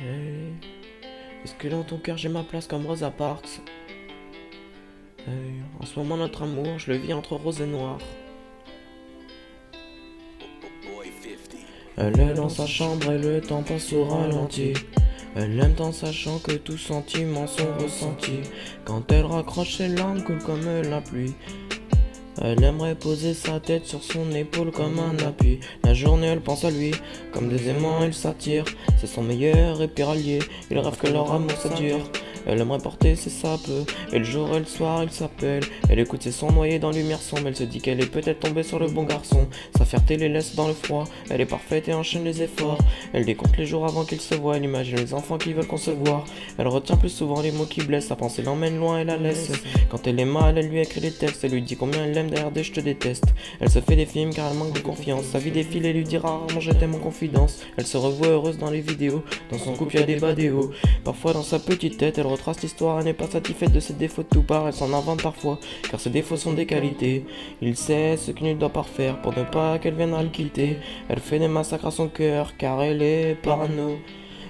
Hey. Est-ce que dans ton cœur j'ai ma place comme Rosa Parks? Hey. En ce moment notre amour, je le vis entre rose et noir. Elle est dans sa chambre et le temps passe au ralenti. Elle aime en sachant que tous sentiments sont ressentis. Quand elle raccroche, ses larmes coulent comme la pluie. Elle aimerait poser sa tête sur son épaule comme un appui. La journée elle pense à lui, comme des aimants il s'attire. C'est son meilleur et pire allié, il rêve que leur amour ça dure. Elle aimerait porter ses sapes, et le jour et le soir il s'appelle. Elle écoute ses sons noyés dans lumière sombre, elle se dit qu'elle est peut-être tombée sur le bon garçon. Sa fierté les laisse dans le froid, elle est parfaite et enchaîne les efforts. Elle décompte les jours avant qu'ils se voient, elle imagine les enfants qui veulent concevoir. Elle retient plus souvent les mots qui blessent, sa pensée l'emmène loin et la laisse. Quand elle est mal, elle lui écrit des textes, elle lui dit combien elle l'aime derrière des je te déteste. Elle se fait des films car elle manque de confiance, sa vie défile et lui dit rarement je t'aime en confidence. Elle se revoit heureuse dans les vidéos, dans son couple y a des bas des hauts. Parfois dans sa petite tête, elle retrace l'histoire, elle n'est pas satisfaite de ses défauts de tout part, elle s'en invente parfois, car ses défauts sont des qualités. Il sait ce qu'il ne doit pas faire pour ne pas qu'elle vienne à le quitter. Elle fait des massacres à son cœur car elle est parano.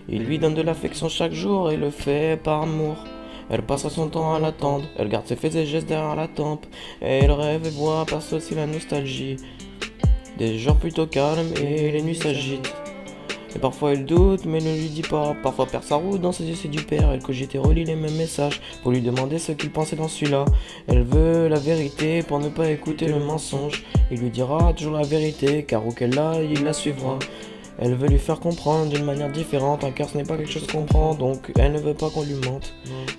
Il lui donne de l'affection chaque jour et le fait par amour. Elle passera son temps à l'attendre, elle garde ses faits et gestes derrière la tempe. Et elle rêve et voit passer aussi la nostalgie. Des jours plutôt calmes et les nuits s'agitent. Et parfois elle doute mais ne lui dit pas. Parfois perd sa route dans ses yeux c'est du père. Elle cogite et relit les mêmes messages pour lui demander ce qu'il pensait dans celui-là. Elle veut la vérité pour ne pas écouter le mensonge. Il lui dira toujours la vérité car où qu'elle aille il la suivra. Elle veut lui faire comprendre d'une manière différente, un cœur ce n'est pas quelque chose qu'on prend, donc elle ne veut pas qu'on lui mente.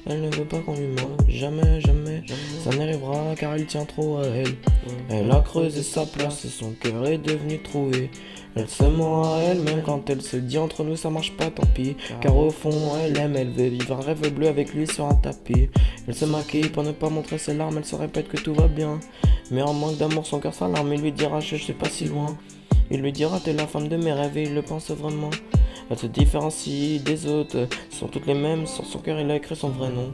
Elle ne veut pas qu'on lui mente, jamais, jamais, ça n'arrivera car il tient trop à elle. Elle a creusé sa place et son cœur est devenu troué. Elle se ment à elle même quand elle se dit entre nous ça marche pas tant pis. Car au fond elle aime, elle veut vivre un rêve bleu avec lui sur un tapis. Elle se maquille pour ne pas montrer ses larmes, elle se répète que tout va bien. Mais en manque d'amour son cœur s'alarme, il lui dira je suis pas si loin. Il lui dira t'es la femme de mes rêves et il le pense vraiment. Elle se différencie des autres, sont toutes les mêmes, sur son cœur il a écrit son vrai nom.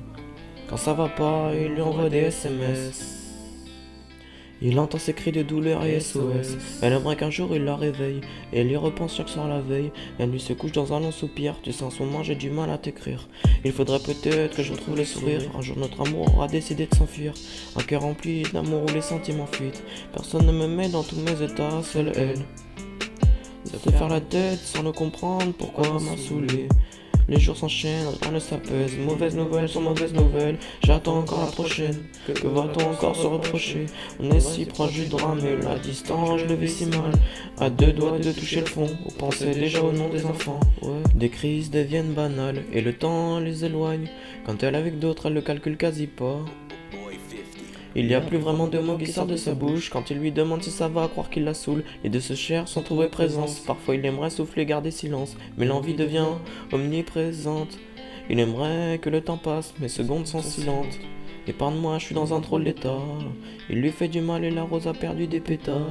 Quand ça va pas, il lui envoie des SMS. Il entend ses cris de douleur et SOS. Elle aimerait qu'un jour il la réveille, et elle y repense chaque soir la veille. La nuit se couche dans un long soupir, tu sais en ce moment j'ai du mal à t'écrire. Il faudrait peut-être que je retrouve le sourire, un jour notre amour aura décidé de s'enfuir. Un cœur rempli d'amour où les sentiments fuitent. Personne ne me met dans tous mes états, seule elle. Se faire la tête sans le comprendre, pourquoi m'a saoulé. Les jours s'enchaînent, rien ne s'apaise. Mauvaises nouvelles sur mauvaises nouvelles. J'attends encore la prochaine. Que va-t-on encore se reprocher? On est si proche du drame et la distance, je le vis si mal. À deux doigts de toucher le fond. On pensait déjà au nom des enfants. Ouais. Des crises deviennent banales et le temps les éloigne. Quand elle est avec d'autres, elle le calcule quasi pas. Il n'y a plus vraiment de mots qui sortent de sa bouche. Quand il lui demande si ça va, à croire qu'il la saoule. Les deux se cherchent sans trouver présence. Parfois il aimerait souffler, garder silence, mais l'envie devient omniprésente. Il aimerait que le temps passe, mais secondes sont silentes. Épargne-moi, je suis dans un drôle d'état. Il lui fait du mal et la rose a perdu des pétales.